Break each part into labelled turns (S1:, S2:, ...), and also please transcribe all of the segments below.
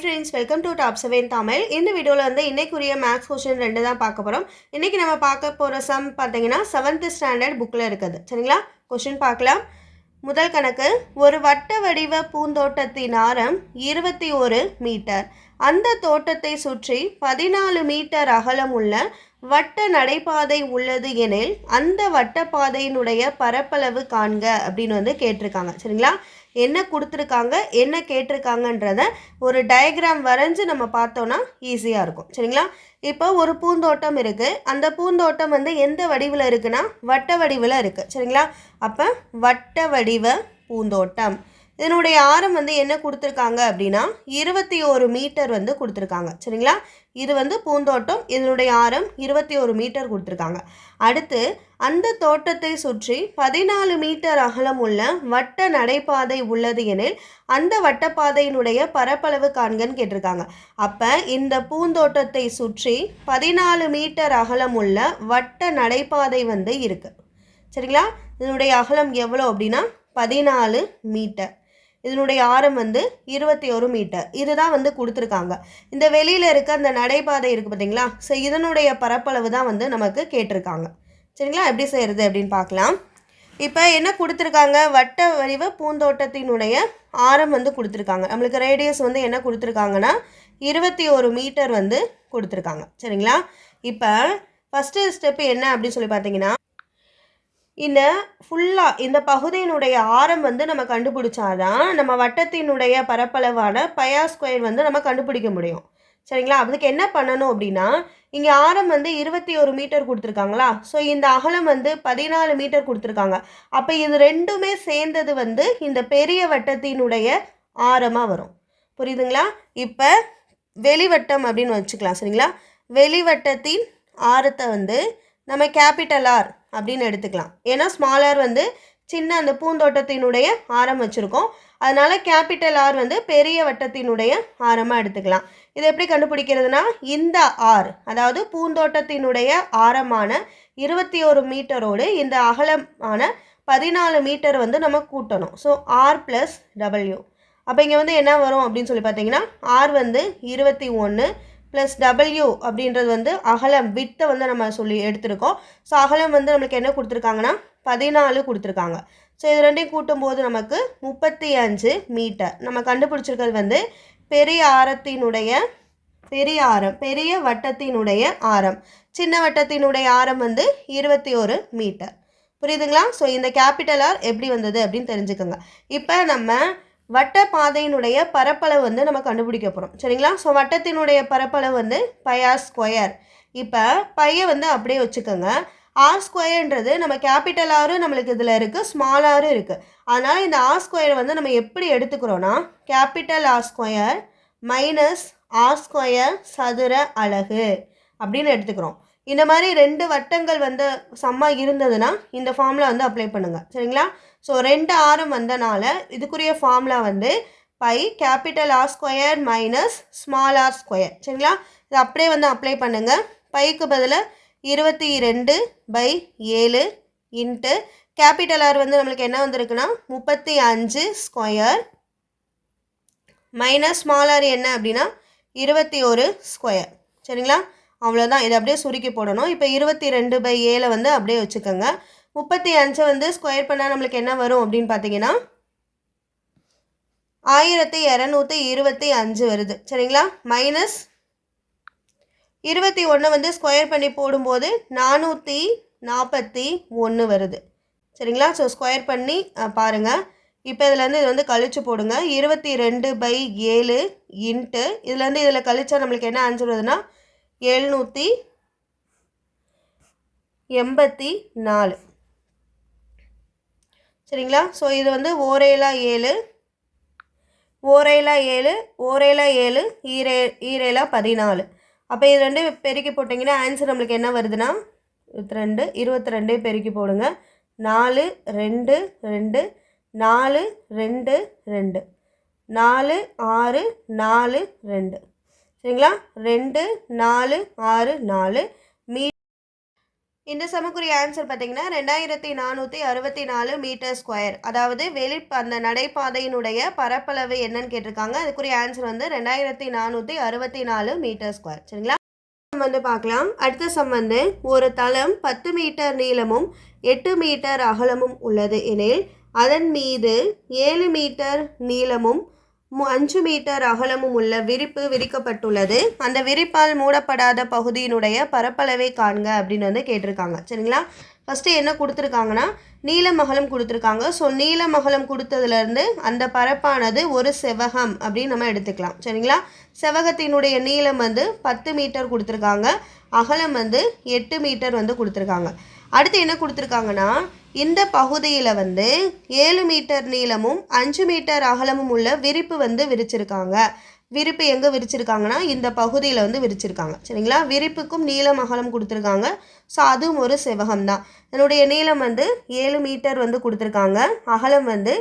S1: Friends, welcome to top 7 Tamil. இந்த வீடியோவில் வந்து இன்னைக்குரிய மேக்ஸ் கொஸ்டின் 2 தான் பார்க்க போகிறோம். இன்றைக்கி நம்ம பார்க்க போகிற சம் பார்த்தீங்கன்னா 7th ஸ்டாண்டர்ட் புக்கில் இருக்குது. சரிங்களா? கொஸ்டின் பார்க்கலாம். முதல் கணக்கு, ஒரு வட்ட வடிவ பூந்தோட்டத்தின் ஆரம் 21 மீட்டர். அந்த தோட்டத்தை சுற்றி 14 மீட்டர் அகலம் உள்ள வட்ட நடைபாதை உள்ளது எனில் அந்த வட்டப்பாதையினுடைய பரப்பளவு காண்க அப்படின்னு வந்து கேட்டிருக்காங்க. சரிங்களா? என்ன கொடுத்துருக்காங்க, என்ன கேட்டிருக்காங்கன்றத ஒரு டயக்ராம் வரைஞ்சி நம்ம பார்த்தோன்னா ஈஸியாக இருக்கும். சரிங்களா? இப்போ ஒரு பூந்தோட்டம் இருக்குது. அந்த பூந்தோட்டம் வந்து எந்த வடிவில் இருக்குன்னா வட்ட வடிவில் இருக்குது. சரிங்களா? அப்போ வட்ட வடிவ பூந்தோட்டம். இதனுடைய ஆரம் வந்து என்ன கொடுத்துருக்காங்க அப்படின்னா 21 மீட்டர் வந்து கொடுத்துருக்காங்க. சரிங்களா? இது வந்து பூந்தோட்டம், இதனுடைய ஆரம் 21 மீட்டர் கொடுத்துருக்காங்க. அடுத்து அந்த தோட்டத்தை சுற்றி 14 மீட்டர் அகலம் உள்ள வட்ட நடைபாதை உள்ளது எனில் அந்த வட்டப்பாதையினுடைய பரப்பளவு காண்கன்னு கேட்டிருக்காங்க. அப்போ இந்த பூந்தோட்டத்தை சுற்றி 14 மீட்டர் அகலம் உள்ள வட்ட நடைபாதை வந்து இருக்குது. சரிங்களா? இதனுடைய அகலம் எவ்வளோ அப்படின்னா 14 மீட்டர். இதனுடைய ஆரம் வந்து 21 மீட்டர். இதுதான் வந்து கொடுத்துருக்காங்க. இந்த வெளியில் இருக்க அந்த நடைபாதை இருக்குது பார்த்தீங்களா? ஸோ இதனுடைய பரப்பளவு தான் வந்து நமக்கு கேட்டிருக்காங்க. சரிங்களா? எப்படி செய்கிறது அப்படின்னு பார்க்கலாம். இப்போ என்ன கொடுத்துருக்காங்க, வட்ட வடிவ பூந்தோட்டத்தினுடைய ஆரம் வந்து கொடுத்துருக்காங்க. நம்மளுக்கு ரேடியஸ் வந்து என்ன கொடுத்துருக்காங்கன்னா 21 மீட்டர் வந்து கொடுத்துருக்காங்க. சரிங்களா? இப்போ ஃபஸ்ட்டு ஸ்டெப்பு என்ன அப்படின்னு சொல்லி பார்த்தீங்கன்னா, இந்த ஃபுல்லாக இந்த பகுதியினுடைய ஆரம் வந்து நம்ம கண்டுபிடிச்சாதான் நம்ம வட்டத்தினுடைய பரப்பளவான பையா ஸ்கொயர் வந்து நம்ம கண்டுபிடிக்க முடியும். சரிங்களா? அதுக்கு என்ன பண்ணணும் அப்படின்னா, இங்கே ஆரம் வந்து 21 மீட்டர் கொடுத்துருக்காங்களா? ஸோ இந்த அகலம் வந்து 14 மீட்டர் கொடுத்துருக்காங்க. அப்போ இது ரெண்டுமே சேர்ந்தது வந்து இந்த பெரிய வட்டத்தினுடைய ஆரமாக வரும். புரியுதுங்களா? இப்போ வெளிவட்டம் அப்படின்னு வச்சுக்கலாம். சரிங்களா? வெளிவட்டத்தின் ஆரத்தை வந்து நம்ம கேபிட்டல் ஆர் அப்படின்னு எடுத்துக்கலாம். ஏன்னா ஸ்மால் ஆர் வந்து சின்ன அந்த பூந்தோட்டத்தினுடைய ஆரம் வச்சுருக்கோம். அதனால் கேபிட்டல் ஆர் வந்து பெரிய வட்டத்தினுடைய ஆரமாக எடுத்துக்கலாம். இதை எப்படி கண்டுபிடிக்கிறதுனா, இந்த ஆர் அதாவது பூந்தோட்டத்தினுடைய ஆரமான 21 மீட்டரோடு இந்த அகலமான 14 மீட்டர் வந்து நம்ம கூட்டணும். So R plus W. அப்போ இங்கே வந்து என்ன வரும் அப்படின்னு சொல்லி பார்த்தீங்கன்னா, ஆர் வந்து 21 ப்ளஸ் டபிள்யூ அப்படின்றது வந்து அகலம், வித்தை வந்து நம்ம சொல்லி எடுத்திருக்கோம். ஸோ அகலம் வந்து நம்மளுக்கு என்ன கொடுத்துருக்காங்கன்னா 14 கொடுத்துருக்காங்க. ஸோ இது ரெண்டையும் கூட்டும்போது நமக்கு 35 மீட்டர். நம்ம கண்டுபிடிச்சிருக்கிறது வந்து பெரிய ஆரத்தினுடைய பெரிய வட்டத்தினுடைய ஆரம். சின்ன வட்டத்தினுடைய ஆரம் வந்து 21 மீட்டர். புரியுதுங்களா? ஸோ இந்த கேபிட்டல் ஆர் எப்படி வந்தது அப்படின்னு தெரிஞ்சுக்கோங்க. இப்போ நம்ம வட்ட பாதையினுடைய பரப்பளவு வந்து நம்ம கண்டுபிடிக்க போகிறோம். சரிங்களா? ஸோ வட்டத்தினுடைய பரப்பளவு வந்து பையா ஸ்கொயர். இப்போ பையை வந்து அப்படியே வச்சுக்கோங்க. ஆர் ஸ்கொயர்ன்றது நம்ம கேபிட்டல் ஆரும் நம்மளுக்கு இதில் இருக்குது, ஸ்மால் ஆரும் இருக்குது. அதனால் இந்த ஆர் ஸ்கொயர் வந்து நம்ம எப்படி எடுத்துக்கிறோன்னா, capital R square minus R square சதுர அலகு அப்படின்னு எடுத்துக்கிறோம். இந்த மாதிரி 2 வட்டங்கள் வந்து சம்மாக இருந்ததுன்னா இந்த ஃபார்முலா வந்து அப்ளை பண்ணுங்கள். சரிங்களா? ஸோ 2 ஆரம் வந்தனால இதுக்குரிய ஃபார்முலா வந்து pi capital R square minus small R square. சரிங்களா? இது அப்படியே வந்து அப்ளை பண்ணுங்கள். பைக்கு பதிலாக 22/7 இன்ட்டு கேபிட்டல் ஆர் வந்து நம்மளுக்கு என்ன வந்திருக்குன்னா 35 ஸ்கொயர் மைனஸ் ஸ்மால் ஆர் என்ன அப்படின்னா 21 ஸ்கொயர். சரிங்களா? அவ்வளோதான். இதை அப்படியே சுருக்கி போடணும். இப்போ 22/7 வந்து அப்படியே வச்சுக்கோங்க. 35 வந்து ஸ்கொயர் பண்ணால் நம்மளுக்கு என்ன வரும் அப்படின்னு பார்த்தீங்கன்னா 1225 வருது. சரிங்களா? மைனஸ் 21 வந்து ஸ்கொயர் பண்ணி போடும்போது 441 வருது. சரிங்களா? ஸோ ஸ்கொயர் பண்ணி பாருங்கள். இப்போ இதுலேருந்து இது வந்து கழிச்சு போடுங்க. 22/7 இன்ட்டு இதுலேருந்து இதில் கழிச்சா நம்மளுக்கு என்ன ஆன்சர் வருதுன்னா 784. சரிங்களா? ஸோ இது வந்து ஓரேலா 7 ஈரேலா 14. அப்போ இது ரெண்டு பெருக்கி போட்டிங்கன்னா ஆன்சர் நம்மளுக்கு என்ன வருதுன்னா 22 பெருக்கி போடுங்க. 4 2 2 4 2 2 4 6 4 2. சரிங்களா? 2 4 6 4 மீ இந்த சமக்குரிய ஆன்சர் பார்த்தீங்கன்னா 2464 மீட்டர் ஸ்கொயர். அதாவது அந்த நடைபாதையினுடைய பரப்பளவு என்னன்னு கேட்டிருக்காங்க. அதுக்குரிய ஆன்சர் வந்து 2464 மீட்டர் ஸ்கொயர். சரிங்களா? வந்து பார்க்கலாம். அடுத்த சம் வந்து ஒரு தளம் 10 மீட்டர் நீளமும் 8 மீட்டர் அகலமும் உள்ளது எனில் அதன் மீது 7 மீட்டர் நீளமும் 5 மீட்டர் அகலமும் உள்ள விரிப்பு விரிக்கப்பட்டுள்ளது. அந்த விரிப்பால் மூடப்படாத பகுதியினுடைய பரப்பளவை காண்க அப்படின்னு வந்து கேட்டிருக்காங்க. சரிங்களா? ஃபஸ்ட்டு என்ன கொடுத்துருக்காங்கன்னா நீளம் அகலம் கொடுத்துருக்காங்க. ஸோ நீளம் அகலம் கொடுத்ததுலேருந்து அந்த பரப்பானது ஒரு செவகம் அப்படின்னு நம்ம எடுத்துக்கலாம். சரிங்களா? செவகத்தினுடைய நீளம் வந்து 10 மீட்டர் கொடுத்துருக்காங்க, அகலம் வந்து 8 மீட்டர் வந்து கொடுத்துருக்காங்க. அடுத்து என்ன கொடுத்துருக்காங்கன்னா இந்த பகுதியில் வந்து 7 மீட்டர் நீளமும் 5 மீட்டர் அகலமும் உள்ள விரிப்பு வந்து விரிச்சிருக்காங்க. விரிப்பு எங்கே விரிச்சிருக்காங்கன்னா இந்த பகுதியில் வந்து விரிச்சிருக்காங்க. சரிங்களா? விரிப்புக்கும் நீளம் அகலம் கொடுத்துருக்காங்க. ஸோ அதுவும் ஒரு செவகம் தான். இதனுடைய நீளம் வந்து 7 மீட்டர் வந்து கொடுத்துருக்காங்க, அகலம் வந்து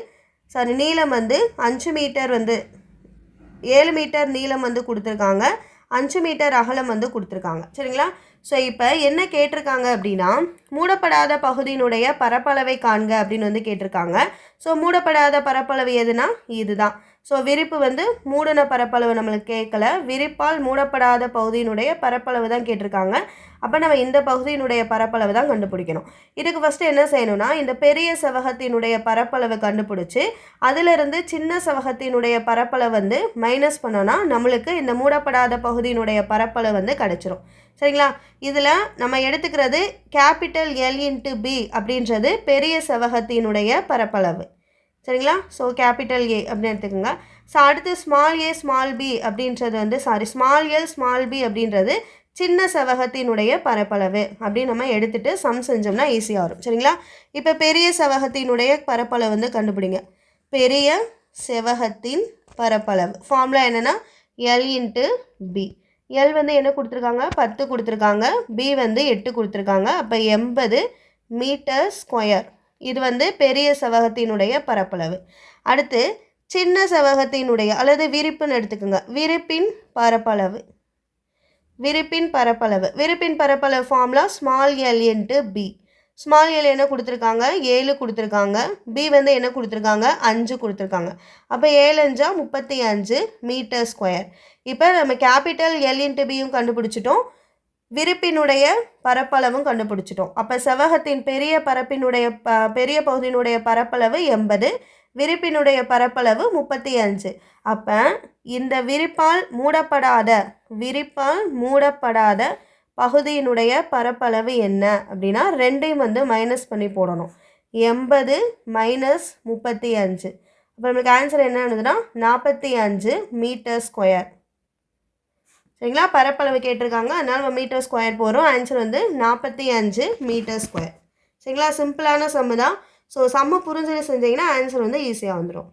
S1: நீளம் வந்து 5 மீட்டர் வந்து 7 மீட்டர் நீளம் வந்து கொடுத்துருக்காங்க, 5 மீட்டர் அகலம் வந்து கொடுத்துருக்காங்க. சரிங்களா? ஸோ இப்போ என்ன கேட்டிருக்காங்க அப்படின்னா மூடப்படாத பகுதியினுடைய பரப்பளவை காண்க அப்படின்னு வந்து கேட்டிருக்காங்க. ஸோ மூடப்படாத பரப்பளவு எதுனா இதுதான். ஸோ விரிப்பு வந்து மூடின பரப்பளவு நம்மளுக்கு கேட்கல, விரிப்பால் மூடப்படாத பகுதியினுடைய பரப்பளவு தான் கேட்டிருக்காங்க. அப்போ நம்ம இந்த பகுதியினுடைய பரப்பளவு தான் கண்டுபிடிக்கணும். இதுக்கு ஃபஸ்ட்டு என்ன செய்யணும்னா இந்த பெரிய செவகத்தினுடைய பரப்பளவை கண்டுபிடிச்சி அதிலிருந்து சின்ன செவகத்தினுடைய பரப்பளவு வந்து மைனஸ் பண்ணோன்னா நம்மளுக்கு இந்த மூடப்படாத பகுதியினுடைய பரப்பளவு வந்து கிடச்சிரும். சரிங்களா? இதில் நம்ம எடுத்துக்கிறது கேபிட்டல் L இன்ட்டு B அப்படின்றது பெரிய செவகத்தினுடைய பரப்பளவு. சரிங்களா? ஸோ கேபிட்டல் A அப்படின்னு எடுத்துக்கோங்க. ஸோ அடுத்து ஸ்மால் a ஸ்மால் b அப்படின்றது வந்து ஸ்மால் l ஸ்மால் b அப்படின்றது சின்ன செவகத்தினுடைய பரப்பளவு அப்படின்னு நம்ம எடுத்துகிட்டு சம் செஞ்சோம்னா ஈஸியாக வரும். சரிங்களா? இப்போ பெரிய செவகத்தினுடைய பரப்பளவு வந்து கண்டுபிடிங்க. பெரிய செவகத்தின் பரப்பளவு ஃபார்முலா என்னென்னா L இன்ட்டு B. L வந்து என்ன கொடுத்துருக்காங்க 10 கொடுத்துருக்காங்க, B வந்து 8 கொடுத்துருக்காங்க. அப்போ 80 மீட்டர் ஸ்கொயர். இது வந்து பெரிய செவகத்தினுடைய பரப்பளவு. அடுத்து சின்ன செவகத்தினுடைய அல்லது விரிப்புன்னு எடுத்துக்கோங்க. விரிப்பின் பரப்பளவு விரிப்பின் பரப்பளவு formula small l into B. Small l என்ன கொடுத்துருக்காங்க 7 கொடுத்துருக்காங்க, B வந்து என்ன கொடுத்துருக்காங்க 5 கொடுத்துருக்காங்க. அப்போ 7 5 35 மீட்டர் ஸ்கொயர். இப்போ நம்ம கேபிட்டல் L இன்ட்டு பியும் கண்டுபிடிச்சிட்டோம், விரிப்பினுடைய பரப்பளவும் கண்டுபிடிச்சிட்டோம். அப்போ செவகத்தின் பெரிய பகுதியினுடைய பரப்பளவு 80, விரிப்பினுடைய பரப்பளவு 35. அப்போ இந்த விரிப்பால் மூடப்படாத பகுதியினுடைய பரப்பளவு என்ன அப்படின்னா ரெண்டையும் வந்து மைனஸ் பண்ணி போடணும். 80 மைனஸ் 35. அப்போ நம்மளுக்கு ஆன்சர் என்ன ஆனதுன்னா 45 மீட்டர் ஸ்கொயர். சரிங்களா? பரப்பளவு கேட்டிருக்காங்க, அதனால் நம்ம மீட்டர் ஸ்கொயர் போகிறோம். ஆன்சர் வந்து 45 மீட்டர் ஸ்கொயர். சரிங்களா? சிம்பிளான சம்மு தான். ஸோ சம்மு புரிஞ்சு செஞ்சிங்கன்னா ஆன்சர் வந்து ஈஸியாக வந்துடும்.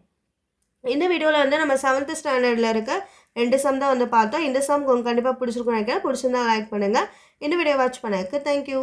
S1: இந்த வீடியோவில் வந்து நம்ம 7th ஸ்டாண்டர்டில் இருக்க 2 சம் தான் வந்து பார்த்தோம். இந்த சம் உங்களுக்கு கண்டிப்பாக பிடிச்சிருக்குன்னு நினைக்கிறேன். பிடிச்சிருந்தா லைக் பண்ணுங்கள். இந்த வீடியோ வாட்ச் பண்ணதுக்கு தேங்க்யூ.